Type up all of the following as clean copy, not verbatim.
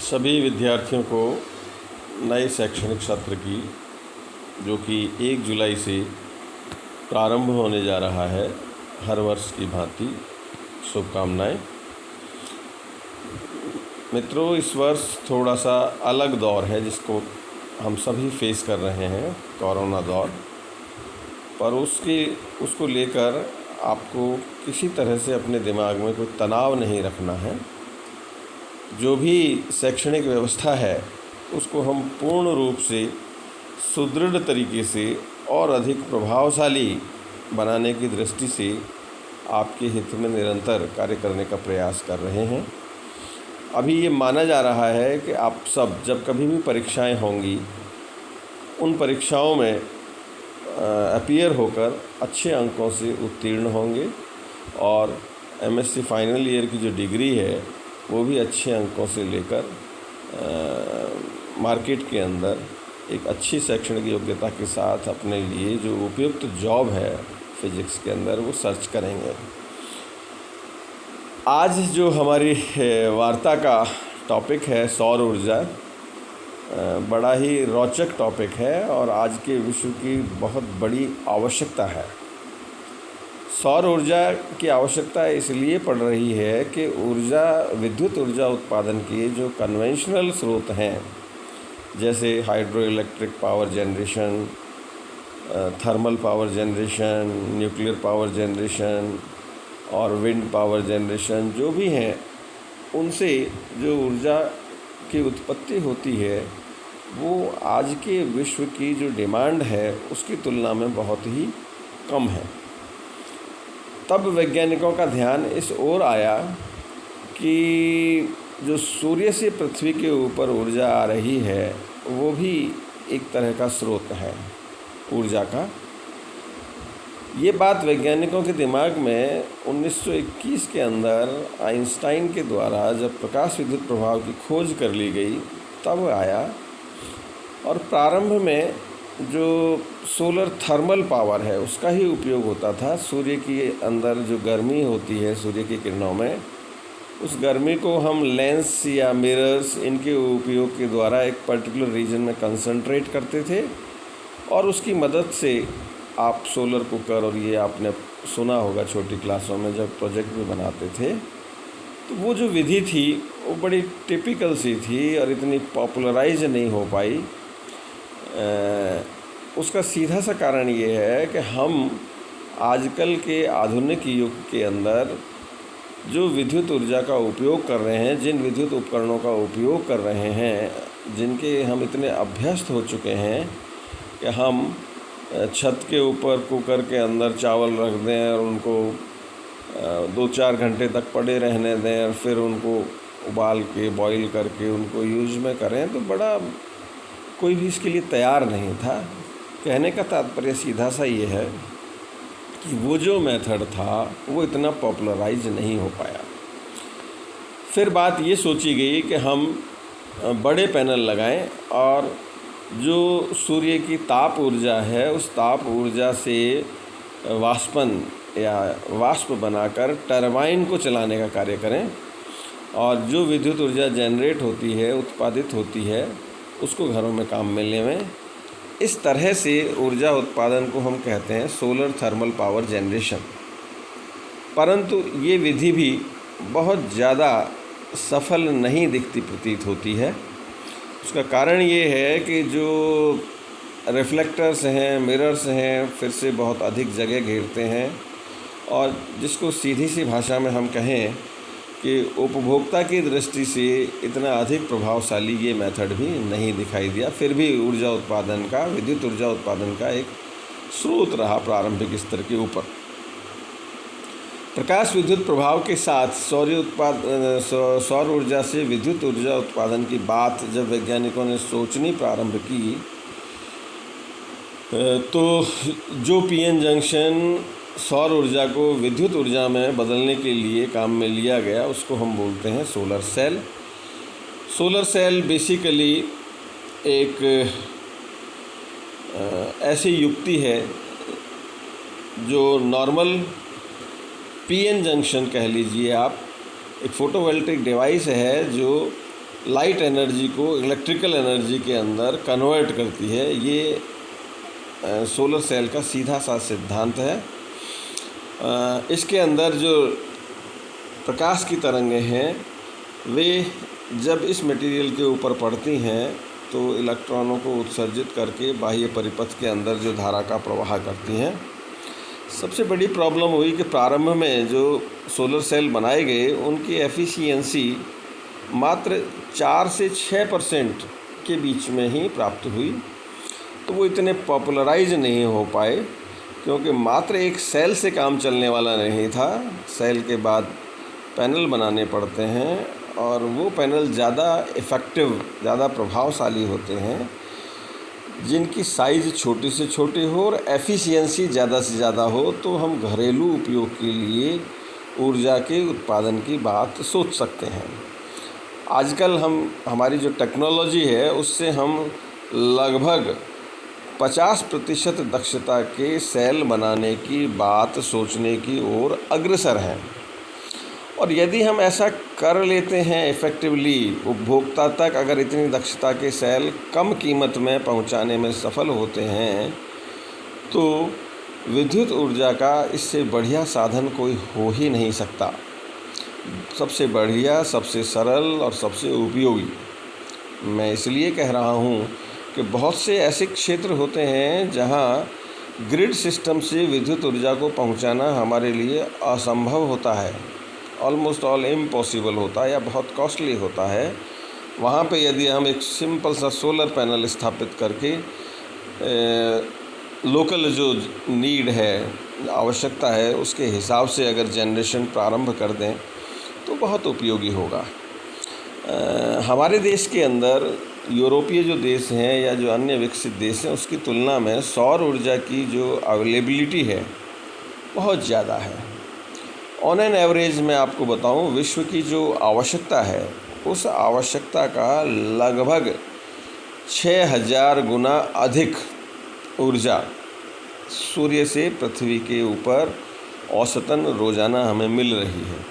सभी विद्यार्थियों को नए शैक्षणिक सत्र की जो कि 1 जुलाई से प्रारंभ होने जा रहा है, हर वर्ष की भांति शुभकामनाएं। मित्रों, इस वर्ष थोड़ा सा अलग दौर है जिसको हम सभी फेस कर रहे हैं, कोरोना दौर। पर उसको लेकर आपको किसी तरह से अपने दिमाग में कोई तनाव नहीं रखना है। जो भी शैक्षणिक व्यवस्था है उसको हम पूर्ण रूप से सुदृढ़ तरीके से और अधिक प्रभावशाली बनाने की दृष्टि से आपके हित में निरंतर कार्य करने का प्रयास कर रहे हैं। अभी ये माना जा रहा है कि आप सब जब कभी भी परीक्षाएं होंगी, उन परीक्षाओं में अपीयर होकर अच्छे अंकों से उत्तीर्ण होंगे और एमएससी फाइनल ईयर की जो डिग्री है वो भी अच्छे अंकों से लेकर मार्केट के अंदर एक अच्छी शैक्षणिक योग्यता के साथ अपने लिए जो उपयुक्त जॉब है फिजिक्स के अंदर वो सर्च करेंगे। आज जो हमारी वार्ता का टॉपिक है सौर ऊर्जा, बड़ा ही रोचक टॉपिक है और आज के विश्व की बहुत बड़ी आवश्यकता है। सौर ऊर्जा की आवश्यकता इसलिए पड़ रही है कि विद्युत ऊर्जा उत्पादन के जो कन्वेंशनल स्रोत हैं, जैसे hydro electric power generation, thermal power generation, nuclear power generation और विंड पावर जनरेशन जो भी हैं, उनसे जो ऊर्जा की उत्पत्ति होती है वो आज के विश्व की जो डिमांड है उसकी तुलना में बहुत ही कम है। तब वैज्ञानिकों का ध्यान इस ओर आया कि जो सूर्य से पृथ्वी के ऊपर ऊर्जा आ रही है वो भी एक तरह का स्रोत है ऊर्जा का। ये बात वैज्ञानिकों के दिमाग में 1921 के अंदर आइंस्टाइन के द्वारा जब प्रकाश विद्युत प्रभाव की खोज कर ली गई तब आया। और प्रारंभ में जो सोलर थर्मल पावर है उसका ही उपयोग होता था। सूर्य के अंदर जो गर्मी होती है सूर्य की किरणों में, उस गर्मी को हम लेंस या मिरर्स इनके उपयोग के द्वारा एक पर्टिकुलर रीजन में कंसंट्रेट करते थे और उसकी मदद से आप सोलर कुकर, और ये आपने सुना होगा छोटी क्लासों में जब प्रोजेक्ट भी बनाते थे, तो वो जो विधि थी वो बड़ी टिपिकल सी थी और इतनी पॉपुलराइज नहीं हो पाई। उसका सीधा सा कारण ये है कि हम आजकल के आधुनिक युग के अंदर जो विद्युत ऊर्जा का उपयोग कर रहे हैं, जिन विद्युत उपकरणों का उपयोग कर रहे हैं, जिनके हम इतने अभ्यस्त हो चुके हैं कि हम छत के ऊपर कुकर के अंदर चावल रख दें और उनको 2-4 घंटे तक पड़े रहने दें और फिर उनको उबाल के बॉईल करके उनको यूज में करें, तो बड़ा कोई भी इसके लिए तैयार नहीं था। कहने का तात्पर्य सीधा सा ये है कि वो जो मेथड था वो इतना पॉपुलराइज नहीं हो पाया। फिर बात ये सोची गई कि हम बड़े पैनल लगाएं और जो सूर्य की ताप ऊर्जा है उस ताप ऊर्जा से वाष्पन या वाष्प बनाकर टरबाइन को चलाने का कार्य करें और जो विद्युत ऊर्जा जनरेट होती है, उत्पादित होती है, उसको घरों में काम में लें। इस तरह से ऊर्जा उत्पादन को हम कहते हैं सोलर थर्मल पावर जनरेशन। परंतु ये विधि भी बहुत ज़्यादा सफल नहीं दिखती प्रतीत होती है। उसका कारण ये है कि जो रिफ्लेक्टर्स हैं, मिरर्स हैं, फिर से बहुत अधिक जगह घेरते हैं और जिसको सीधी सी भाषा में हम कहें कि उपभोक्ता की दृष्टि से इतना अधिक प्रभावशाली ये मेथड भी नहीं दिखाई दिया। फिर भी ऊर्जा उत्पादन का, विद्युत ऊर्जा उत्पादन का एक स्रोत रहा प्रारंभिक स्तर के ऊपर। प्रकाश विद्युत प्रभाव के साथ सौर ऊर्जा से विद्युत ऊर्जा उत्पादन की बात जब वैज्ञानिकों ने सोचनी प्रारंभ की तो जो पीएन जंक्शन सौर ऊर्जा को विद्युत ऊर्जा में बदलने के लिए काम में लिया गया उसको हम बोलते हैं solar cell. Solar cell basically एक ऐसी युक्ति है जो नॉर्मल पीएन जंक्शन कह लीजिए आप, एक फ़ोटोवोल्टिक डिवाइस है जो लाइट एनर्जी को इलेक्ट्रिकल एनर्जी के अंदर कन्वर्ट करती है। ये सोलर सेल का सीधा सा सिद्धांत है। इसके अंदर जो प्रकाश की तरंगें हैं वे जब इस मटेरियल के ऊपर पड़ती हैं तो इलेक्ट्रॉनों को उत्सर्जित करके बाह्य परिपथ के अंदर जो धारा का प्रवाह करती हैं। सबसे बड़ी प्रॉब्लम हुई कि प्रारंभ में जो सोलर सेल बनाए गए उनकी एफिशिएंसी मात्र 4 से 6% के बीच में ही प्राप्त हुई, तो वो इतने पॉपुलराइज नहीं हो पाए क्योंकि मात्र एक सेल से काम चलने वाला नहीं था। सेल के बाद पैनल बनाने पड़ते हैं और वो पैनल ज़्यादा इफ़ेक्टिव, ज़्यादा प्रभावशाली होते हैं जिनकी साइज़ छोटी से छोटी हो और एफिशिएंसी ज़्यादा से ज़्यादा हो। तो हम घरेलू उपयोग के लिए ऊर्जा के उत्पादन की बात सोच सकते हैं। आजकल हमारी जो टेक्नोलॉजी है उससे हम लगभग 50% दक्षता के सेल बनाने की बात सोचने की ओर अग्रसर हैं। और यदि हम ऐसा कर लेते हैं इफ़ेक्टिवली, उपभोक्ता तक अगर इतनी दक्षता के सेल कम कीमत में पहुंचाने में सफल होते हैं तो विद्युत ऊर्जा का इससे बढ़िया साधन कोई हो ही नहीं सकता। सबसे बढ़िया, सबसे सरल और सबसे उपयोगी। मैं इसलिए कह रहा हूँ कि बहुत से ऐसे क्षेत्र होते हैं जहाँ ग्रिड सिस्टम से विद्युत ऊर्जा को पहुँचाना हमारे लिए असंभव होता है, ऑलमोस्ट ऑल इम्पॉसिबल होता है या बहुत कॉस्टली होता है। वहाँ पे यदि हम एक सिंपल सा सोलर पैनल स्थापित करके लोकल जो नीड है, आवश्यकता है, उसके हिसाब से अगर जनरेशन प्रारंभ कर दें तो बहुत उपयोगी होगा। हमारे देश के अंदर यूरोपीय जो देश हैं या जो अन्य विकसित देश हैं उसकी तुलना में सौर ऊर्जा की जो अवेलेबिलिटी है बहुत ज़्यादा है। ऑन एन एवरेज मैं आपको बताऊं, विश्व की जो आवश्यकता है उस आवश्यकता का लगभग 6000 गुना अधिक ऊर्जा सूर्य से पृथ्वी के ऊपर औसतन रोज़ाना हमें मिल रही है।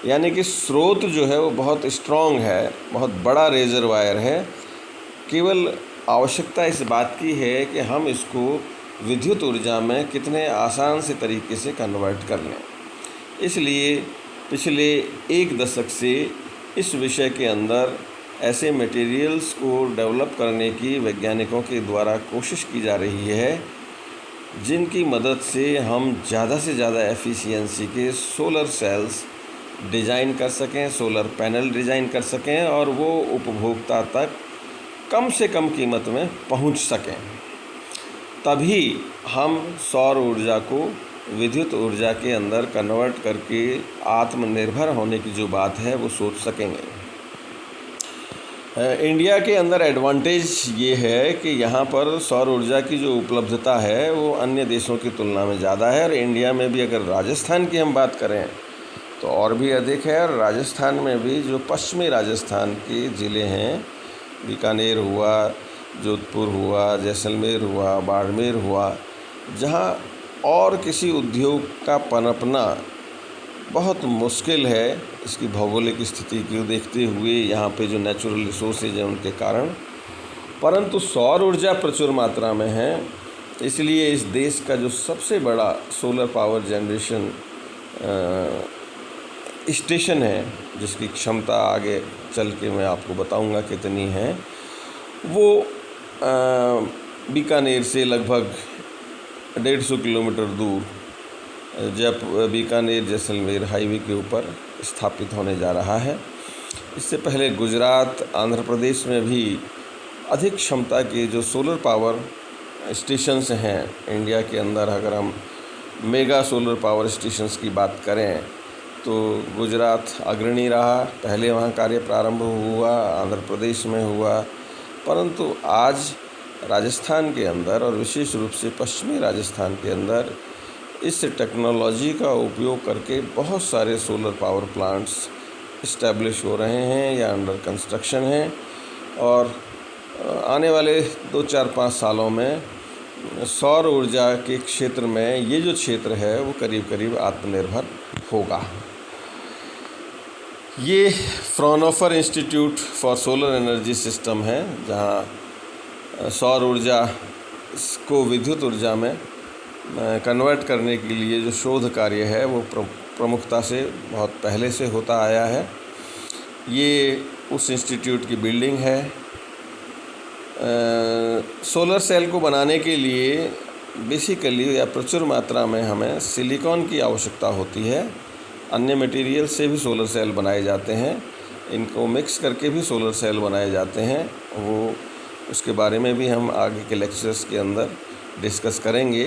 यानी कि स्रोत जो है वो बहुत स्ट्रॉन्ग है, बहुत बड़ा रिजर्वायर है। केवल आवश्यकता इस बात की है कि हम इसको विद्युत ऊर्जा में कितने आसान से तरीके से कन्वर्ट कर लें। इसलिए पिछले 1 दशक से इस विषय के अंदर ऐसे मटेरियल्स को डेवलप करने की वैज्ञानिकों के द्वारा कोशिश की जा रही है जिनकी मदद से हम ज़्यादा से ज़्यादा एफिशिएंसी के सोलर सेल्स डिज़ाइन कर सकें, सोलर पैनल डिज़ाइन कर सकें और वो उपभोक्ता तक कम से कम कीमत में पहुंच सकें। तभी हम सौर ऊर्जा को विद्युत ऊर्जा के अंदर कन्वर्ट करके आत्मनिर्भर होने की जो बात है वो सोच सकेंगे। इंडिया के अंदर एडवांटेज ये है कि यहाँ पर सौर ऊर्जा की जो उपलब्धता है वो अन्य देशों की तुलना में ज़्यादा है। और इंडिया में भी अगर राजस्थान की हम बात करें तो और भी अधिक है। और राजस्थान में भी जो पश्चिमी राजस्थान के ज़िले हैं, बीकानेर हुआ, जोधपुर हुआ, जैसलमेर हुआ, बाड़मेर हुआ, जहाँ और किसी उद्योग का पनपना बहुत मुश्किल है इसकी भौगोलिक स्थिति को देखते हुए, यहाँ पे जो नेचुरल रिसोर्सेज हैं उनके कारण, परंतु सौर ऊर्जा प्रचुर मात्रा में है। इसलिए इस देश का जो सबसे बड़ा सोलर पावर जनरेशन स्टेशन है, जिसकी क्षमता आगे चल के मैं आपको बताऊंगा कितनी है, वो बीकानेर से लगभग 150 किलोमीटर दूर बीकानेर जैसलमेर हाईवे के ऊपर स्थापित होने जा रहा है। इससे पहले गुजरात, आंध्र प्रदेश में भी अधिक क्षमता के जो सोलर पावर स्टेशंस हैं इंडिया के अंदर, अगर हम मेगा सोलर पावर स्टेशंस की बात करें तो गुजरात अग्रणी रहा। पहले वहाँ कार्य प्रारंभ हुआ, आंध्र प्रदेश में हुआ, परंतु आज राजस्थान के अंदर और विशेष रूप से पश्चिमी राजस्थान के अंदर इस टेक्नोलॉजी का उपयोग करके बहुत सारे सोलर पावर प्लांट्स इस्टेब्लिश हो रहे हैं या अंडर कंस्ट्रक्शन हैं। और आने वाले 2-4-5 सालों में सौर ऊर्जा के क्षेत्र में ये जो क्षेत्र है वो करीब करीब आत्मनिर्भर होगा। ये Fraunhofer institute for solar energy system है, जहाँ सौर ऊर्जा को विद्युत ऊर्जा में कन्वर्ट करने के लिए जो शोध कार्य है वो प्रमुखता से बहुत पहले से होता आया है। ये उस इंस्टीट्यूट की बिल्डिंग है। सोलर सेल को बनाने के लिए बेसिकली या प्रचुर मात्रा में हमें सिलिकॉन की आवश्यकता होती है। अन्य मटेरियल से भी सोलर सेल बनाए जाते हैं, इनको मिक्स करके भी सोलर सेल बनाए जाते हैं। वो उसके बारे में भी हम आगे के लेक्चर्स के अंदर डिस्कस करेंगे।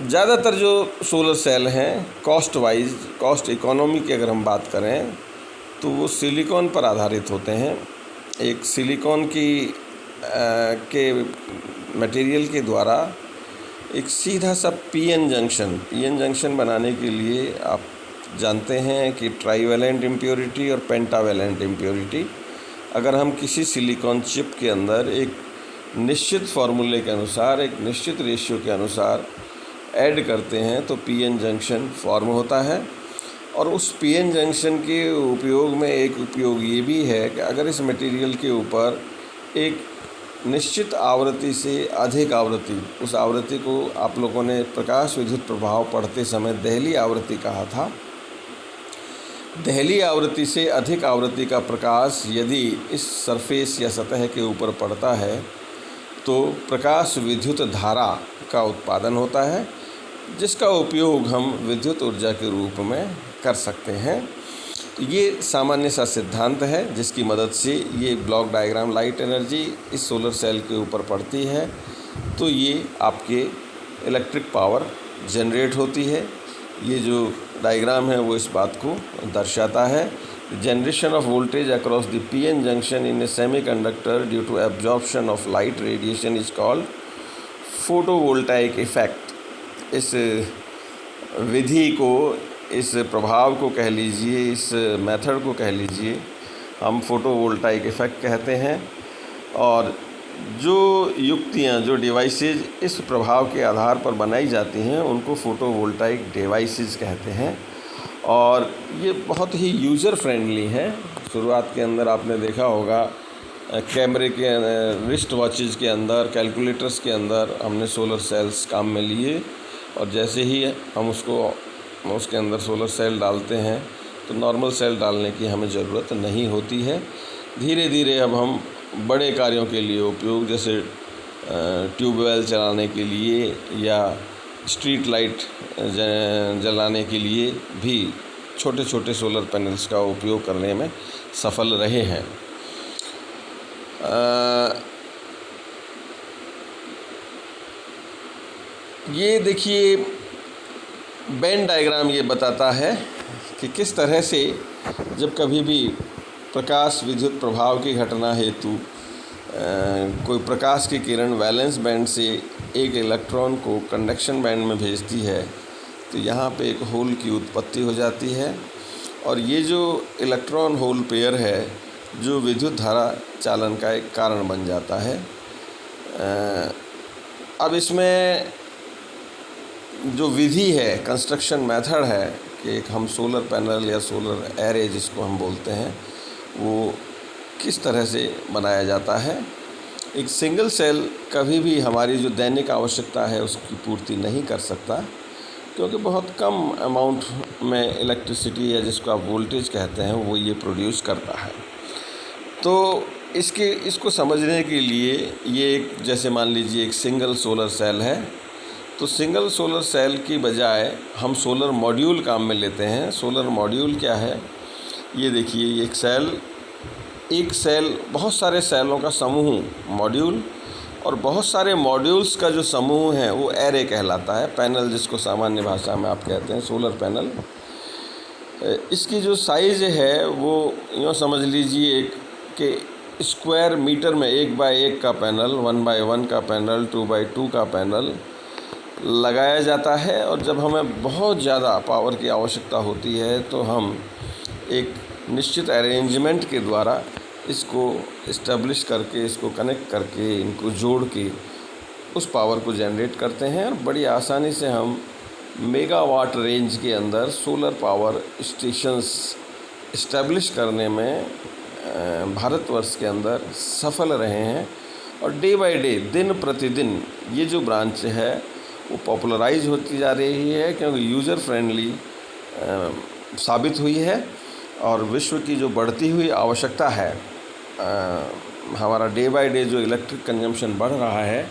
ज़्यादातर जो सोलर सेल हैं कॉस्ट इकोनॉमी की अगर हम बात करें तो वो सिलिकॉन पर आधारित होते हैं। एक सिलिकॉन के मटेरियल के द्वारा एक सीधा सा पीएन जंक्शन बनाने के लिए आप जानते हैं कि ट्राईवैलेंट इम्प्योरिटी और पेंटावैलेंट इम्प्योरिटी, अगर हम किसी सिलिकॉन चिप के अंदर एक निश्चित फार्मूले के अनुसार, एक निश्चित रेशियो के अनुसार ऐड करते हैं तो पीएन जंक्शन फॉर्म होता है। और उस पीएन जंक्शन के उपयोग में एक उपयोग ये भी है कि अगर इस मटेरियल के ऊपर एक निश्चित आवृत्ति से अधिक आवृत्ति, उस आवृत्ति को आप लोगों ने प्रकाश विद्युत प्रभाव पढ़ते समय देहली आवृत्ति कहा था। देहली आवृत्ति से अधिक आवृत्ति का प्रकाश यदि इस सरफेस या सतह के ऊपर पड़ता है तो प्रकाश विद्युत धारा का उत्पादन होता है, जिसका उपयोग हम विद्युत ऊर्जा के रूप में कर सकते हैं। तो ये सामान्य सा सिद्धांत है जिसकी मदद से ये ब्लॉक डायग्राम, लाइट एनर्जी इस सोलर सेल के ऊपर पड़ती है तो ये आपके इलेक्ट्रिक पावर जनरेट होती है। ये जो डायग्राम है वो इस बात को दर्शाता है। Generation of voltage across the PN junction in a semiconductor due to absorption of light radiation is called photovoltaic effect. इस विधि को, इस प्रभाव को कह लीजिए, इस मेथड को कह लीजिए, हम फोटोवोल्टाइक इफ़ेक्ट कहते हैं। और जो युक्तियाँ, जो डिवाइसेज इस प्रभाव के आधार पर बनाई जाती हैं उनको फोटोवोल्टाइक डिवाइसेज कहते हैं। और ये बहुत ही यूज़र फ्रेंडली है। शुरुआत के अंदर आपने देखा होगा कैमरे के, रिस्ट वॉचेज़ के अंदर, कैलकुलेटर्स के अंदर हमने सोलर सेल्स काम में लिए, और जैसे ही हम उसके अंदर सोलर सेल डालते हैं तो नॉर्मल सेल डालने की हमें ज़रूरत नहीं होती है। धीरे धीरे अब हम बड़े कार्यों के लिए उपयोग, जैसे ट्यूबवेल चलाने के लिए या स्ट्रीट लाइट जलाने के लिए भी छोटे छोटे सोलर पैनल्स का उपयोग करने में सफल रहे हैं। ये देखिए बेन डायग्राम ये बताता है कि किस तरह से जब कभी भी प्रकाश विद्युत प्रभाव की घटना हेतु कोई प्रकाश की किरण वैलेंस बैंड से एक इलेक्ट्रॉन को कंडक्शन बैंड में भेजती है तो यहाँ पे एक होल की उत्पत्ति हो जाती है, और ये जो इलेक्ट्रॉन होल पेयर है जो विद्युत धारा चालन का एक कारण बन जाता है। अब इसमें जो विधि है, कंस्ट्रक्शन मेथड है कि एक हम सोलर पैनल या सोलर एरे जिसको हम बोलते हैं वो किस तरह से बनाया जाता है। एक सिंगल सेल कभी भी हमारी जो दैनिक आवश्यकता है उसकी पूर्ति नहीं कर सकता, क्योंकि बहुत कम अमाउंट में इलेक्ट्रिसिटी या जिसको आप वोल्टेज कहते हैं वो ये प्रोड्यूस करता है। तो इसको समझने के लिए ये एक, जैसे मान लीजिए एक सिंगल सोलर सेल है, तो सिंगल सोलर सेल की बजाय हम सोलर मॉड्यूल काम में लेते हैं। सोलर मॉड्यूल क्या है, ये देखिए एक सेल बहुत सारे सेलों का समूह मॉड्यूल, और बहुत सारे मॉड्यूल्स का जो समूह है वो एरे कहलाता है। पैनल जिसको सामान्य भाषा में आप कहते हैं सोलर पैनल। इसकी जो साइज़ है वो यूँ समझ लीजिए कि स्क्वायर मीटर में 1x1 का पैनल, 1x1 का पैनल, 2x2 का पैनल लगाया जाता है। और जब हमें बहुत ज़्यादा पावर की आवश्यकता होती है तो हम एक निश्चित अरेंजमेंट के द्वारा इसको इस्टेब्लिश करके, इसको कनेक्ट करके, इनको जोड़ के उस पावर को जनरेट करते हैं, और बड़ी आसानी से हम मेगावाट रेंज के अंदर सोलर पावर स्टेशंस इस्टेब्लिश करने में भारतवर्ष के अंदर सफल रहे हैं। और डे बाय डे, दिन प्रतिदिन ये जो ब्रांच है वो पॉपुलराइज होती जा रही है, क्योंकि यूज़र फ्रेंडली साबित हुई है। और विश्व की जो बढ़ती हुई आवश्यकता है, हमारा डे बाय डे जो इलेक्ट्रिक कंजम्पशन बढ़ रहा है,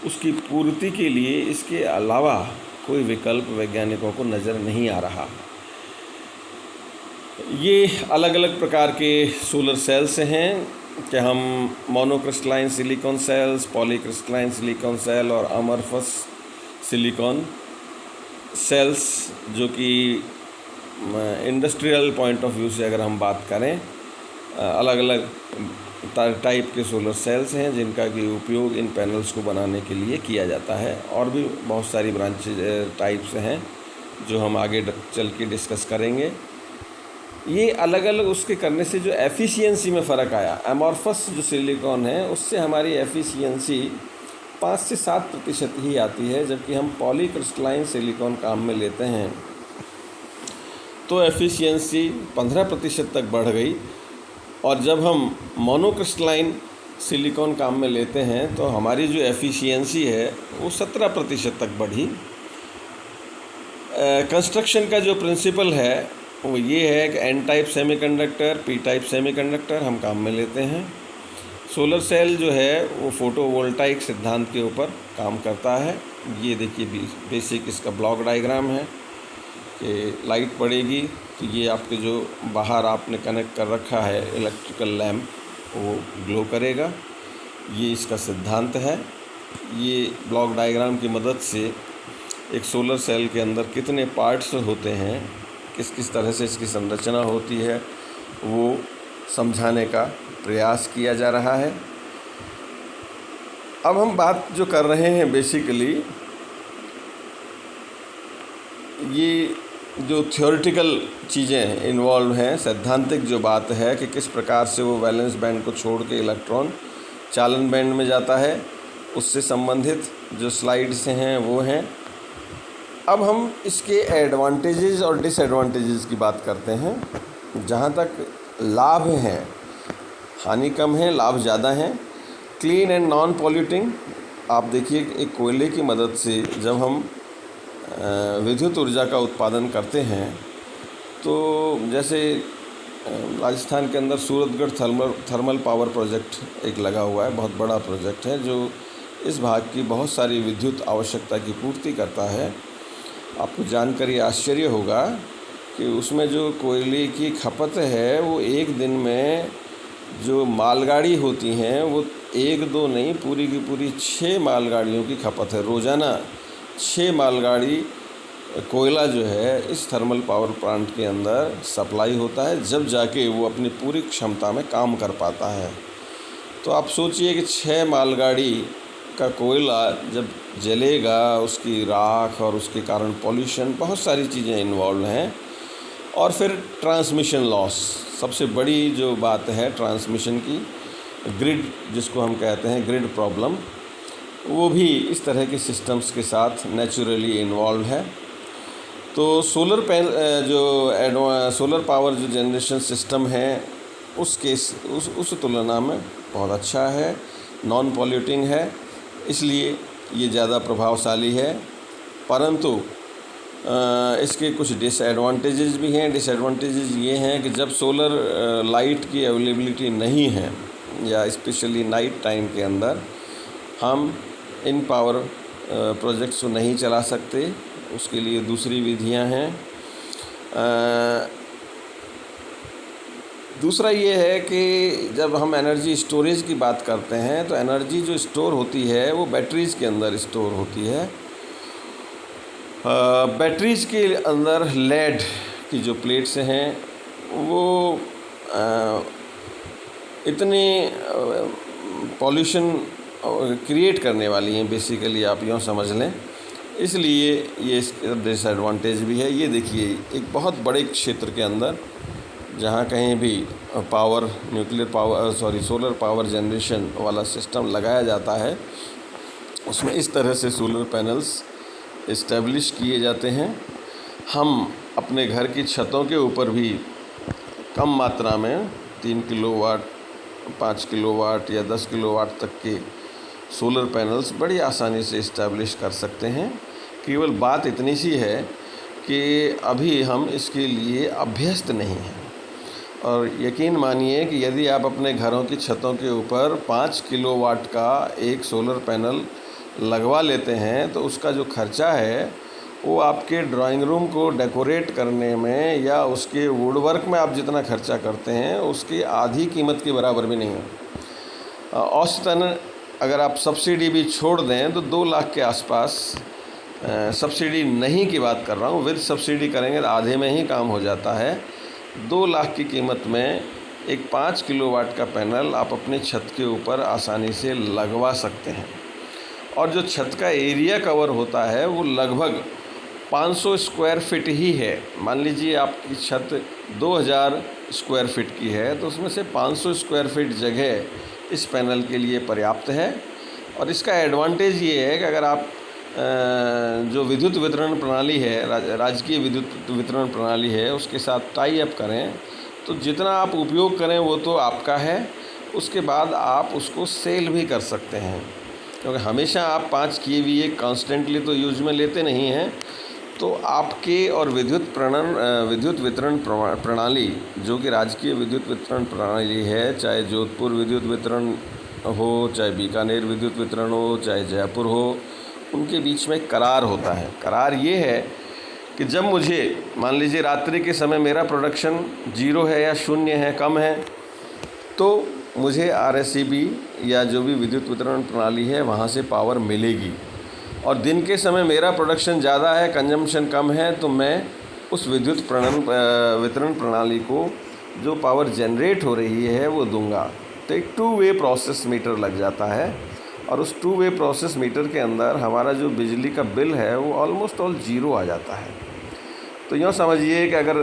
उसकी पूर्ति के लिए इसके अलावा कोई विकल्प वैज्ञानिकों को नज़र नहीं आ रहा। ये अलग अलग प्रकार के सोलर सेल्स हैं कि हम monocrystalline silicon cells, polycrystalline silicon cell और अमरफस सिलिकॉन सेल्स, जो कि इंडस्ट्रियल पॉइंट ऑफ व्यू से अगर हम बात करें, अलग अलग टाइप के सोलर सेल्स हैं जिनका कि उपयोग इन पैनल्स को बनाने के लिए किया जाता है। और भी बहुत सारी ब्रांचेज टाइप्स हैं जो हम आगे चल के डिस्कस करेंगे। ये अलग अलग उसके करने से जो एफिशिएंसी में फ़र्क आया, अमॉर्फस जो सिलिकॉन है उससे हमारी एफिशिएंसी 5 से 7% ही आती है, जबकि हम पॉलीक्रिस्टलाइन सिलिकॉन काम में लेते हैं तो एफिशिएंसी 15% तक बढ़ गई। और जब हम मोनोक्रिस्टलाइन सिलिकॉन काम में लेते हैं तो हमारी जो एफिशिएंसी है वो 17% तक बढ़ी। कंस्ट्रक्शन का जो प्रिंसिपल है वो ये है कि N type semiconductor, P type semiconductor हम काम में लेते हैं। सोलर सेल जो है वो फोटोवोल्टाइक सिद्धांत के ऊपर काम करता है। ये देखिए बेसिक इसका ब्लॉक डायग्राम है कि लाइट पड़ेगी तो ये आपके जो बाहर आपने कनेक्ट कर रखा है इलेक्ट्रिकल लैम्प वो ग्लो करेगा। ये इसका सिद्धांत है। ये ब्लॉक डायग्राम की मदद से एक सोलर सेल के अंदर कितने पार्ट्स होते हैं, किस किस तरह से इसकी संरचना होती है, वो समझाने का प्रयास किया जा रहा है। अब हम बात जो कर रहे हैं बेसिकली, ये जो थ्योरेटिकल चीज़ें इन्वॉल्व हैं, सैद्धांतिक जो बात है कि किस प्रकार से वो वैलेंस बैंड को छोड़ के इलेक्ट्रॉन चालन बैंड में जाता है, उससे संबंधित जो स्लाइड्स हैं वो हैं। अब हम इसके एडवांटेजेस और डिसएडवांटेजेस की बात करते हैं। जहाँ तक लाभ हैं, हानि कम है, लाभ ज़्यादा हैं। क्लीन एंड नॉन पॉल्यूटिंग, आप देखिए एक कोयले की मदद से जब हम विद्युत ऊर्जा का उत्पादन करते हैं तो जैसे राजस्थान के अंदर सूरतगढ़ थर्मल पावर प्रोजेक्ट एक लगा हुआ है, बहुत बड़ा प्रोजेक्ट है जो इस भाग की बहुत सारी विद्युत आवश्यकता की पूर्ति करता है। आपको जानकर ये आश्चर्य होगा कि उसमें जो कोयले की खपत है वो एक दिन में जो मालगाड़ी होती हैं वो 1-2 नहीं, पूरी की पूरी 6 मालगाड़ियों की खपत है। रोज़ाना 6 मालगाड़ी कोयला जो है इस थर्मल पावर प्लांट के अंदर सप्लाई होता है, जब जाके वो अपनी पूरी क्षमता में काम कर पाता है। तो आप सोचिए कि 6 मालगाड़ी का कोयला जब जलेगा, उसकी राख और उसके कारण पॉल्यूशन, बहुत सारी चीज़ें इन्वॉल्व हैं। और फिर ट्रांसमिशन लॉस, सबसे बड़ी जो बात है ट्रांसमिशन की, ग्रिड जिसको हम कहते हैं ग्रिड प्रॉब्लम, वो भी इस तरह के सिस्टम्स के साथ नेचुरली इन्वॉल्व है। तो सोलर पावर जो जनरेशन सिस्टम है उस तुलना में बहुत अच्छा है, नॉन पॉल्यूटिंग है, इसलिए ये ज़्यादा प्रभावशाली है। परंतु इसके कुछ डिसएडवांटेजेस भी हैं। डिसएडवांटेजेस ये हैं कि जब सोलर लाइट की अवेलेबिलिटी नहीं है या स्पेशली नाइट टाइम के अंदर हम इन पावर प्रोजेक्ट्स को नहीं चला सकते, उसके लिए दूसरी विधियां हैं। दूसरा ये है कि जब हम एनर्जी स्टोरेज की बात करते हैं तो एनर्जी जो स्टोर होती है वो बैटरीज़ के अंदर स्टोर होती है। बैटरीज़ के अंदर लेड की जो प्लेट्स हैं वो इतने पॉल्यूशन क्रिएट करने वाली हैं, बेसिकली आप यूँ समझ लें, इसलिए ये इसका डिसएडवांटेज भी है। ये देखिए एक बहुत बड़े क्षेत्र के अंदर जहाँ कहीं भी सोलर पावर जनरेशन वाला सिस्टम लगाया जाता है, उसमें इस तरह से सोलर पैनल्स इस्टेब्लिश किए जाते हैं। हम अपने घर की छतों के ऊपर भी कम मात्रा में 3 किलोवाट, 5 किलोवाट या 10 किलोवाट तक के सोलर पैनल्स बड़ी आसानी से इस्टेब्लिश कर सकते हैं। केवल बात इतनी सी है कि अभी हम इसके लिए अभ्यस्त नहीं हैं। और यकीन मानिए कि यदि आप अपने घरों की छतों के ऊपर 5 किलोवाट का एक सोलर पैनल लगवा लेते हैं तो उसका जो खर्चा है वो आपके ड्राइंग रूम को डेकोरेट करने में या उसके वुडवर्क में आप जितना खर्चा करते हैं उसकी आधी कीमत के बराबर भी नहीं है। औसतन अगर आप सब्सिडी भी छोड़ दें तो 2 लाख के आसपास, सब्सिडी नहीं की बात कर रहा हूँ, विद सब्सिडी करेंगे तो आधे में ही काम हो जाता है। 2 लाख की कीमत में एक 5 किलोवाट का पैनल आप अपनी छत के ऊपर आसानी से लगवा सकते हैं। और जो छत का एरिया कवर होता है वो लगभग 500 स्क्वायर फीट ही है। मान लीजिए आपकी छत 2000 स्क्वायर फीट की है तो उसमें से 500 स्क्वायर फीट जगह इस पैनल के लिए पर्याप्त है। और इसका एडवांटेज ये है कि अगर आप जो विद्युत वितरण प्रणाली है, राजकीय विद्युत वितरण प्रणाली है, उसके साथ टाई अप करें तो जितना आप उपयोग करें वो तो आपका है, उसके बाद आप उसको सेल भी कर सकते हैं। क्योंकि हमेशा आप 5 kVA कॉन्स्टेंटली तो यूज में लेते नहीं हैं। तो आपके और विद्युत वितरण प्रणाली जो कि राजकीय विद्युत वितरण प्रणाली है, चाहे जोधपुर विद्युत वितरण हो, चाहे बीकानेर विद्युत वितरण हो, चाहे जयपुर हो, उनके बीच में करार होता है। करार ये है कि जब मुझे मान लीजिए रात्रि के समय मेरा प्रोडक्शन 0 है या 0 है, कम है, तो मुझे RSEB या जो भी विद्युत वितरण प्रणाली है वहाँ से पावर मिलेगी। और दिन के समय मेरा प्रोडक्शन ज़्यादा है, कंजम्पशन कम है, तो मैं उस विद्युत वितरण प्रणाली को जो पावर जनरेट हो रही है वो दूंगा। तो एक 2 वे प्रोसेस मीटर लग जाता है और उस 2 वे प्रोसेस मीटर के अंदर हमारा जो बिजली का बिल है वो ऑलमोस्ट ऑल 0 आ जाता है। तो यूँ समझिए कि अगर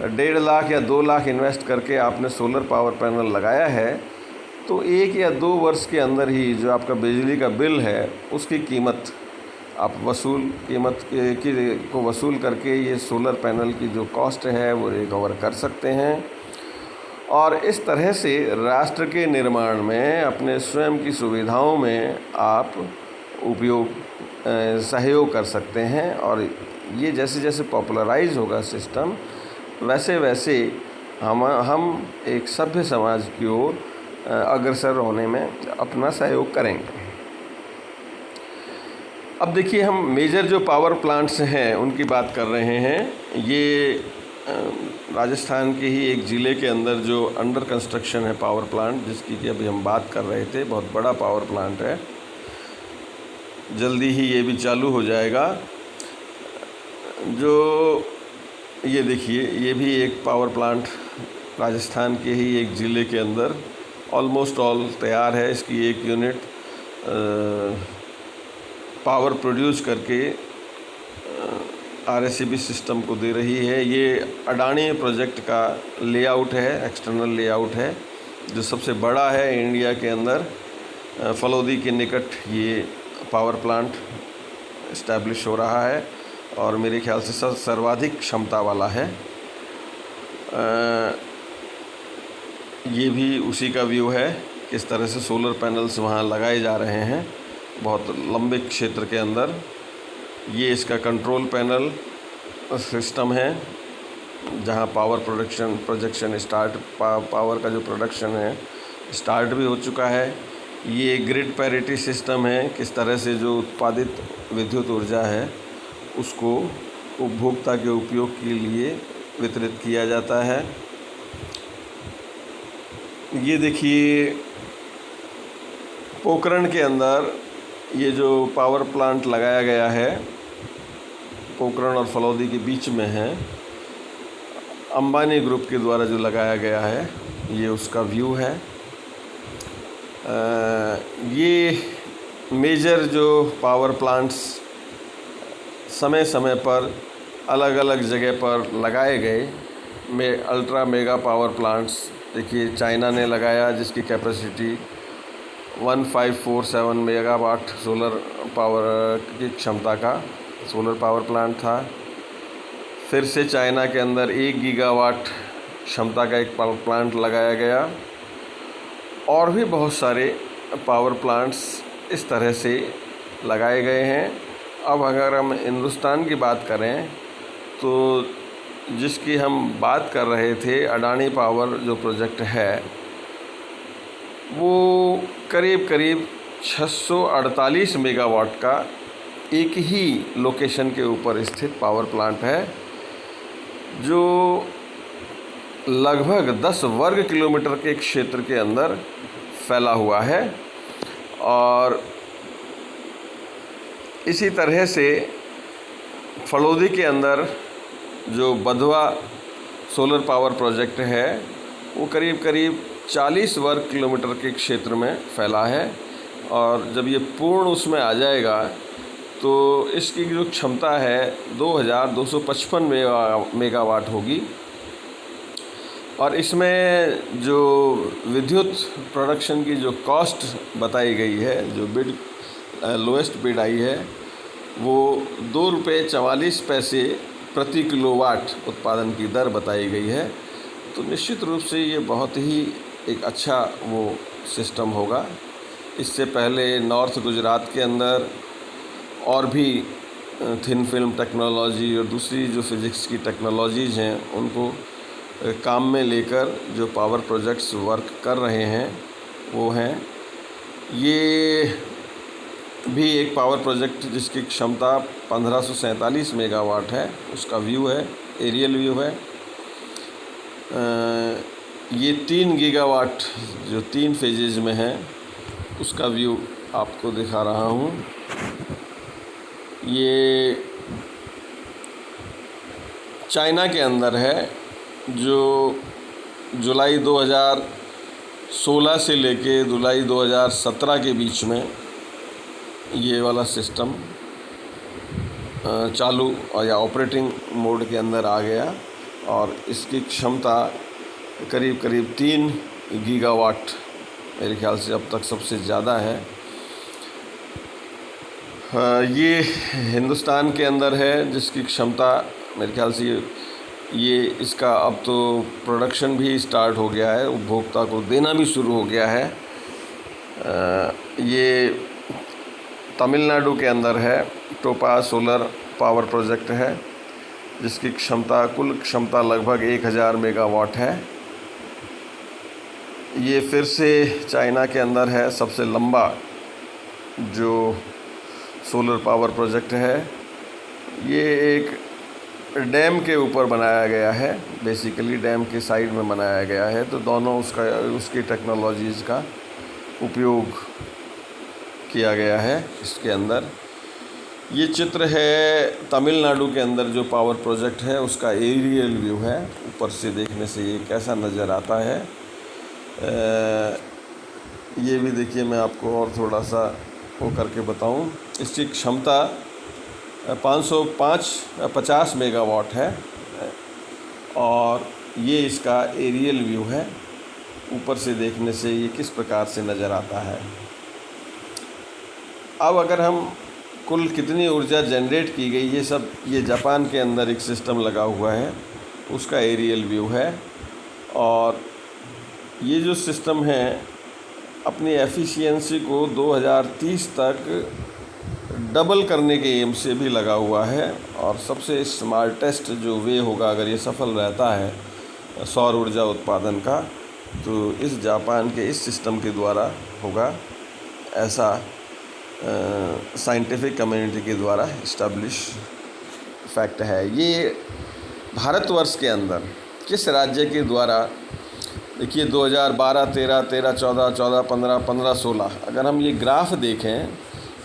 1.5 लाख या 2 लाख इन्वेस्ट करके आपने सोलर पावर पैनल लगाया है तो 1 या 2 वर्ष के अंदर ही जो आपका बिजली का बिल है उसकी कीमत आप को वसूल करके ये सोलर पैनल की जो कॉस्ट है वो रिकवर कर सकते हैं। और इस तरह से राष्ट्र के निर्माण में, अपने स्वयं की सुविधाओं में आप सहयोग कर सकते हैं। और ये जैसे जैसे पॉपुलराइज होगा सिस्टम, वैसे वैसे हम एक सभ्य समाज की ओर अग्रसर होने में अपना सहयोग करेंगे। अब देखिए, हम मेजर जो पावर प्लांट्स हैं उनकी बात कर रहे हैं। ये राजस्थान के ही एक ज़िले के अंदर जो अंडर कंस्ट्रक्शन है पावर प्लांट, जिसकी कि अभी हम बात कर रहे थे, बहुत बड़ा पावर प्लांट है, जल्दी ही ये भी चालू हो जाएगा। जो ये देखिए, ये भी एक पावर प्लांट राजस्थान के ही एक ज़िले के अंदर ऑलमोस्ट ऑल तैयार है। इसकी एक यूनिट पावर प्रोड्यूस करके RSEB सिस्टम को दे रही है। ये अडानी प्रोजेक्ट का लेआउट है, एक्सटर्नल लेआउट है, जो सबसे बड़ा है इंडिया के अंदर। फलौदी के निकट ये पावर प्लांट इस्टेब्लिश हो रहा है और मेरे ख्याल से सर्वाधिक क्षमता वाला है। ये भी उसी का व्यू है, किस तरह से सोलर पैनल्स वहाँ लगाए जा रहे हैं बहुत लंबे क्षेत्र के अंदर। ये इसका कंट्रोल पैनल सिस्टम है, जहाँ पावर प्रोजेक्शन स्टार्ट, पावर का जो प्रोडक्शन है स्टार्ट भी हो चुका है। ये ग्रिड पैरिटी सिस्टम है, किस तरह से जो उत्पादित विद्युत ऊर्जा है उसको उपभोक्ता के उपयोग के लिए वितरित किया जाता है। ये देखिए, पोखरण के अंदर ये जो पावर प्लांट लगाया गया है, पोखरण और फलौदी के बीच में है, अंबानी ग्रुप के द्वारा जो लगाया गया है, ये उसका व्यू है। ये मेजर जो पावर प्लांट्स समय समय पर अलग अलग जगह पर लगाए गए, अल्ट्रा मेगा पावर प्लांट्स, देखिए चाइना ने लगाया, जिसकी कैपेसिटी 1547 मेगावाट सोलर पावर की क्षमता का सोलर पावर प्लांट था। फिर से चाइना के अंदर 1 गीगावाट क्षमता का एक पावर प्लांट लगाया गया, और भी बहुत सारे पावर प्लांट्स इस तरह से लगाए गए हैं। अब अगर हम हिंदुस्तान की बात करें तो जिसकी हम बात कर रहे थे, अडानी पावर जो प्रोजेक्ट है, वो करीब करीब 648 मेगावाट का एक ही लोकेशन के ऊपर स्थित पावर प्लांट है, जो लगभग 10 वर्ग किलोमीटर के क्षेत्र के अंदर फैला हुआ है। और इसी तरह से फलोदी के अंदर जो बधवा सोलर पावर प्रोजेक्ट है, वो करीब करीब 40 वर्ग किलोमीटर के क्षेत्र में फैला है। और जब ये पूर्ण उसमें आ जाएगा तो इसकी जो क्षमता है 2255 मेगावाट होगी। और इसमें जो विद्युत प्रोडक्शन की जो कॉस्ट बताई गई है, जो बिड लोएस्ट बिड आई है, वो ₹2.44 प्रति किलोवाट उत्पादन की दर बताई गई है। तो निश्चित रूप से ये बहुत ही एक अच्छा वो सिस्टम होगा। इससे पहले नॉर्थ गुजरात के अंदर और भी थिन फिल्म टेक्नोलॉजी और दूसरी जो फिज़िक्स की टेक्नोलॉजीज़ हैं, उनको काम में लेकर जो पावर प्रोजेक्ट्स वर्क कर रहे हैं वो हैं। ये भी एक पावर प्रोजेक्ट जिसकी क्षमता 1547 मेगावाट है, उसका व्यू है, एरियल व्यू है। ये 3 गीगावाट जो 3 फेजेज में है, उसका व्यू आपको दिखा रहा हूँ। ये चाइना के अंदर है, जो जुलाई 2016 से लेके जुलाई 2017 के बीच में ये वाला सिस्टम चालू या ऑपरेटिंग मोड के अंदर आ गया, और इसकी क्षमता करीब करीब 3 गीगावाट मेरे ख्याल से अब तक सबसे ज़्यादा है। ये हिंदुस्तान के अंदर है, जिसकी क्षमता मेरे ख्याल से ये इसका अब तो प्रोडक्शन भी स्टार्ट हो गया है, उपभोक्ता को देना भी शुरू हो गया है। ये तमिलनाडु के अंदर है, टोपाज सोलर पावर प्रोजेक्ट है, जिसकी क्षमता कुल क्षमता लगभग 1000 मेगावाट है। ये फिर से चाइना के अंदर है, सबसे लंबा जो सोलर पावर प्रोजेक्ट है। ये एक डैम के ऊपर बनाया गया है, बेसिकली डैम के साइड में बनाया गया है, तो दोनों उसकी टेक्नोलॉजीज़ का उपयोग किया गया है इसके अंदर। ये चित्र है तमिलनाडु के अंदर जो पावर प्रोजेक्ट है, उसका एरियल व्यू है। ऊपर से देखने से ये कैसा नज़र आता है, ये भी देखिए, मैं आपको और थोड़ा सा वो करके बताऊं। इसकी क्षमता 550 मेगावाट है, और ये इसका एरियल व्यू है। ऊपर से देखने से ये किस प्रकार से नज़र आता है। अब अगर हम कुल कितनी ऊर्जा जनरेट की गई, ये जापान के अंदर एक सिस्टम लगा हुआ है, उसका एरियल व्यू है। और ये जो सिस्टम है अपनी एफिशिएंसी को 2030 तक डबल करने के एम से भी लगा हुआ है। और सबसे स्मार्टेस्ट जो वे होगा, अगर ये सफल रहता है सौर ऊर्जा उत्पादन का, तो इस जापान के इस सिस्टम के द्वारा होगा, ऐसा साइंटिफिक कम्युनिटी के द्वारा इस्टेब्लिश फैक्ट है। ये भारतवर्ष के अंदर किस राज्य के द्वारा, देखिए 2012, 13, 13, 14, 14, 15, 15, 16, अगर हम ये ग्राफ देखें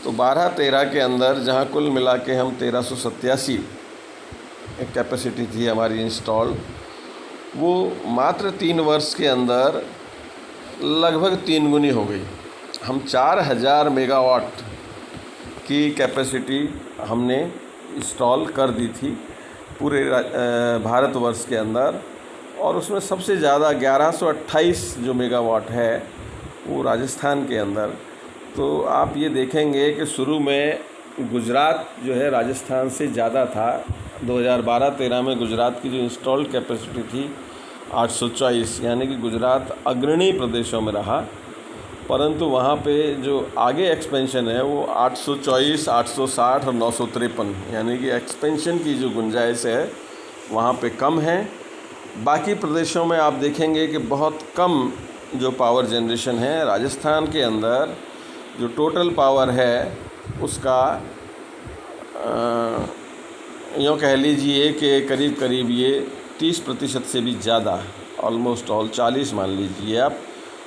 तो 12, 13 के अंदर जहाँ कुल मिला के हम 1387 एक कैपेसिटी थी हमारी इंस्टॉल, वो मात्र 3 वर्ष के अंदर लगभग 3 गुनी हो गई। हम 4000 मेगावाट की कैपेसिटी हमने इंस्टॉल कर दी थी पूरे भारतवर्ष के अंदर, और उसमें सबसे ज़्यादा 1128 जो मेगावाट है वो राजस्थान के अंदर। तो आप ये देखेंगे कि शुरू में गुजरात जो है राजस्थान से ज़्यादा था। 2012-13 में गुजरात की जो इंस्टॉल्ड कैपेसिटी थी 824, यानी कि गुजरात अग्रणी प्रदेशों में रहा, परंतु वहाँ पे जो आगे एक्सपेंशन है वो 824, 860 और 953, यानी कि एक्सपेंशन की जो गुंजाइश है वहाँ पे कम है। बाकी प्रदेशों में आप देखेंगे कि बहुत कम जो पावर जनरेशन है। राजस्थान के अंदर जो टोटल पावर है उसका यूँ कह लीजिए कि करीब करीब ये 30% से भी ज़्यादा, ऑलमोस्ट ऑल 40 मान लीजिए आप,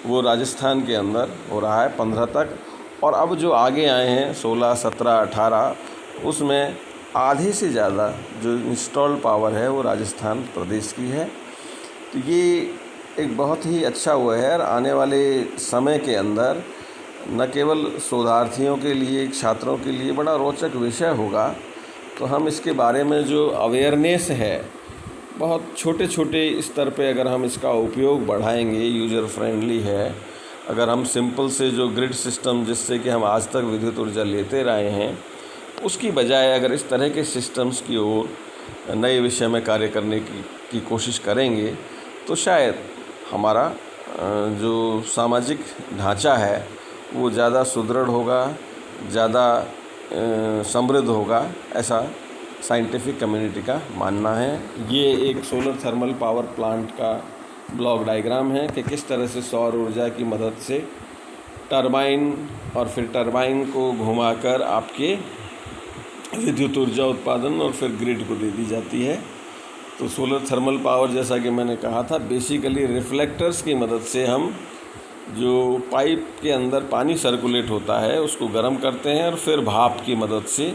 वो राजस्थान के अंदर हो रहा है 15 तक। और अब जो आगे आए हैं 16, 17, 18, उसमें आधे से ज़्यादा जो इंस्टॉल्ड पावर है वो राजस्थान प्रदेश की है। तो ये एक बहुत ही अच्छा हुआ है। और आने वाले समय के अंदर न केवल शोधार्थियों के लिए, छात्रों के लिए बड़ा रोचक विषय होगा। तो हम इसके बारे में जो अवेयरनेस है, बहुत छोटे छोटे स्तर पे अगर हम इसका उपयोग बढ़ाएंगे, यूज़र फ्रेंडली है। अगर हम सिंपल से जो ग्रिड सिस्टम जिससे कि हम आज तक विद्युत ऊर्जा लेते रहे हैं, उसकी बजाय अगर इस तरह के सिस्टम्स की ओर नए विषय में कार्य करने की कोशिश करेंगे तो शायद हमारा जो सामाजिक ढांचा है वो ज़्यादा सुदृढ़ होगा, ज़्यादा समृद्ध होगा, ऐसा साइंटिफिक कम्युनिटी का मानना है। ये एक सोलर थर्मल पावर प्लांट का ब्लॉक डायग्राम है कि किस तरह से सौर ऊर्जा की मदद से टरबाइन और फिर टरबाइन को घुमाकर आपके विद्युत ऊर्जा उत्पादन और फिर ग्रिड को दे दी जाती है। तो सोलर थर्मल पावर, जैसा कि मैंने कहा था, बेसिकली रिफ्लेक्टर्स की मदद से हम जो पाइप के अंदर पानी सर्कुलेट होता है उसको गर्म करते हैं और फिर भाप की मदद से,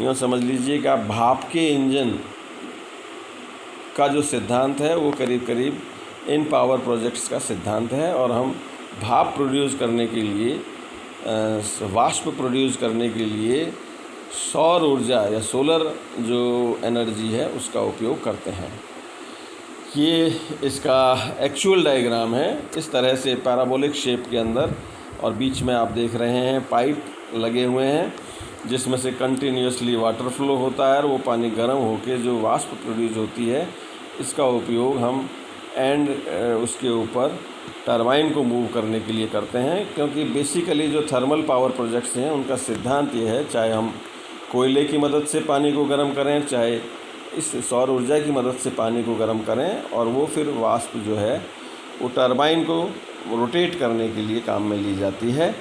यूँ समझ लीजिए कि आप भाप के इंजन का जो सिद्धांत है वो करीब करीब इन पावर प्रोजेक्ट्स का सिद्धांत है। और हम भाप प्रोड्यूस करने के लिए, वाष्प प्रोड्यूस करने के लिए सौर ऊर्जा या सोलर जो एनर्जी है उसका उपयोग करते हैं। ये इसका एक्चुअल डायग्राम है, इस तरह से पैराबोलिक शेप के अंदर, और बीच में आप देख रहे हैं पाइप लगे हुए हैं जिसमें से कंटिन्यूसली वाटर फ्लो होता है और वो पानी गर्म होकर जो वाष्प प्रोड्यूस होती है, इसका उपयोग हम एंड उसके ऊपर टरबाइन को मूव करने के लिए करते हैं। क्योंकि बेसिकली जो थर्मल पावर प्रोजेक्ट्स हैं उनका सिद्धांत ये है, चाहे हम कोयले की मदद से पानी को गर्म करें, चाहे इस सौर ऊर्जा की मदद से पानी को गर्म करें, और वो फिर वाष्प जो है वो टरबाइन को रोटेट करने के लिए काम में ली जाती है।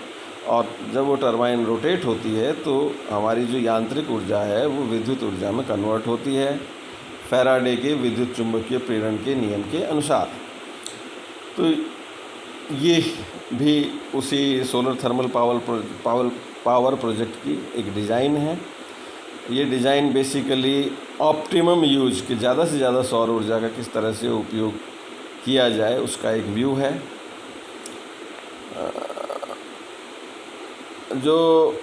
और जब वो टरबाइन रोटेट होती है तो हमारी जो यांत्रिक ऊर्जा है वो विद्युत ऊर्जा में कन्वर्ट होती है, फैराडे के विद्युत चुंबकीय प्रेरण के नियम के अनुसार। तो ये भी उसी सोलर थर्मल पावर प्रोजेक्ट की एक डिज़ाइन है। ये डिज़ाइन बेसिकली ऑप्टिमम यूज कि ज़्यादा से ज़्यादा सौर ऊर्जा का किस तरह से उपयोग किया जाए उसका एक व्यू है। जो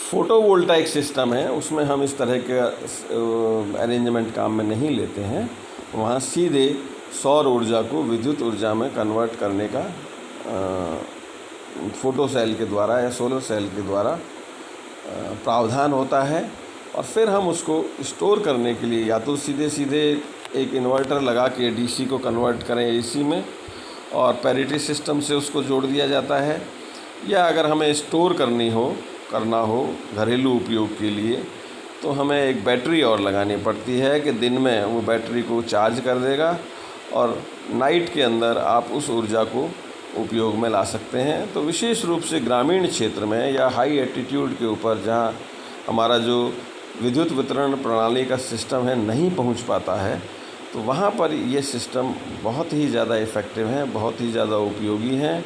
फोटोवोल्टाइक सिस्टम है उसमें हम इस तरह के अरेंजमेंट काम में नहीं लेते हैं। वहाँ सीधे सौर ऊर्जा को विद्युत ऊर्जा में कन्वर्ट करने का फोटो सेल के द्वारा या सोलर सेल के द्वारा प्रावधान होता है। और फिर हम उसको स्टोर करने के लिए या तो सीधे एक इन्वर्टर लगा के डीसी को कन्वर्ट करें एसी में और पैरिटी सिस्टम से उसको जोड़ दिया जाता है, या अगर हमें स्टोर करना हो घरेलू उपयोग के लिए तो हमें एक बैटरी और लगानी पड़ती है कि दिन में वो बैटरी को चार्ज कर देगा और नाइट के अंदर आप उस ऊर्जा को उपयोग में ला सकते हैं। तो विशेष रूप से ग्रामीण क्षेत्र में या हाई एल्टीट्यूड के ऊपर जहाँ हमारा जो विद्युत वितरण प्रणाली का सिस्टम है नहीं पहुँच पाता है, तो वहाँ पर ये सिस्टम बहुत ही ज़्यादा इफ़ेक्टिव हैं, बहुत ही ज़्यादा उपयोगी हैं।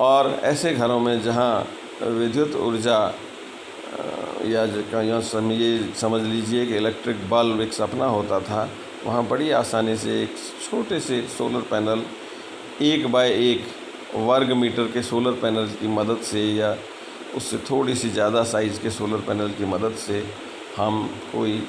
और ऐसे घरों में जहाँ विद्युत ऊर्जा या समझ लीजिए कि इलेक्ट्रिक बल्ब एक सपना होता था, वहाँ बड़ी आसानी से एक छोटे से सोलर पैनल 1 बाय 1 वर्ग मीटर के सोलर पैनल की मदद से या उससे थोड़ी सी ज़्यादा साइज़ के सोलर पैनल की मदद से हम कोई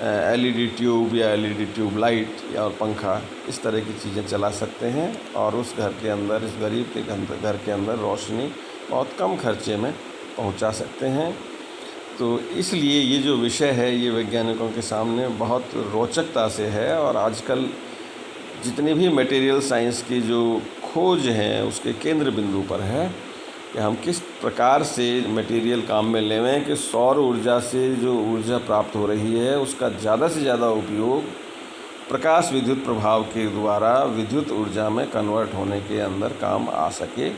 एलईडी ट्यूब या एलईडी ट्यूब लाइट या और पंखा इस तरह की चीज़ें चला सकते हैं और उस घर के अंदर, इस गरीब के घर के अंदर रोशनी बहुत कम खर्चे में पहुंचा सकते हैं। तो इसलिए ये जो विषय है ये वैज्ञानिकों के सामने बहुत रोचकता से है, और आजकल जितनी भी मटेरियल साइंस की जो खोज है उसके केंद्र बिंदु पर है कि हम किस प्रकार से मटेरियल काम में लेवें कि सौर ऊर्जा से जो ऊर्जा प्राप्त हो रही है उसका ज़्यादा से ज़्यादा उपयोग प्रकाश विद्युत प्रभाव के द्वारा विद्युत ऊर्जा में कन्वर्ट होने के अंदर काम आ सके।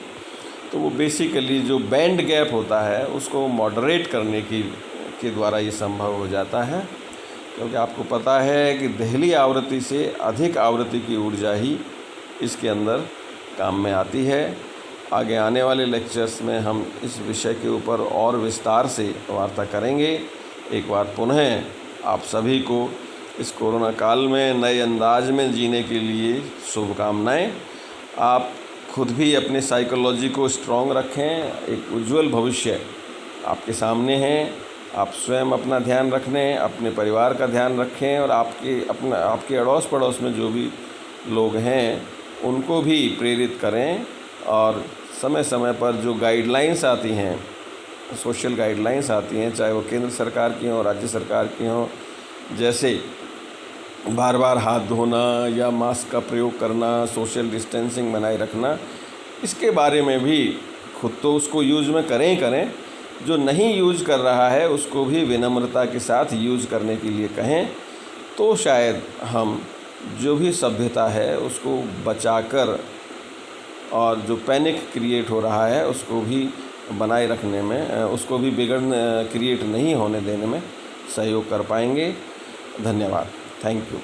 तो वो बेसिकली जो बैंड गैप होता है उसको मॉडरेट करने के द्वारा ये संभव हो जाता है, क्योंकि आपको पता है कि दहली आवृत्ति से अधिक आवृत्ति की ऊर्जा ही इसके अंदर काम में आती है। आगे आने वाले लेक्चर्स में हम इस विषय के ऊपर और विस्तार से वार्ता करेंगे। एक बार पुनः आप सभी को इस कोरोना काल में नए अंदाज में जीने के लिए शुभकामनाएं। आप खुद भी अपनी साइकोलॉजी को स्ट्रॉन्ग रखें, एक उज्जवल भविष्य आपके सामने है। आप स्वयं अपना ध्यान रखें, अपने परिवार का ध्यान रखें, और आपके अड़ोस पड़ोस में जो भी लोग हैं उनको भी प्रेरित करें। और समय समय पर जो गाइडलाइंस आती हैं, सोशल गाइडलाइंस आती हैं, चाहे वो केंद्र सरकार की हों, राज्य सरकार की हों, जैसे बार बार हाथ धोना या मास्क का प्रयोग करना, सोशल डिस्टेंसिंग बनाए रखना, इसके बारे में भी खुद तो उसको यूज़ में करें, जो नहीं यूज़ कर रहा है उसको भी विनम्रता के साथ यूज़ करने के लिए कहें। तो शायद हम जो भी सभ्यता है उसको बचाकर और जो पैनिक क्रिएट हो रहा है उसको भी बनाए रखने में, उसको भी क्रिएट नहीं होने देने में सहयोग कर पाएंगे। धन्यवाद। Thank you.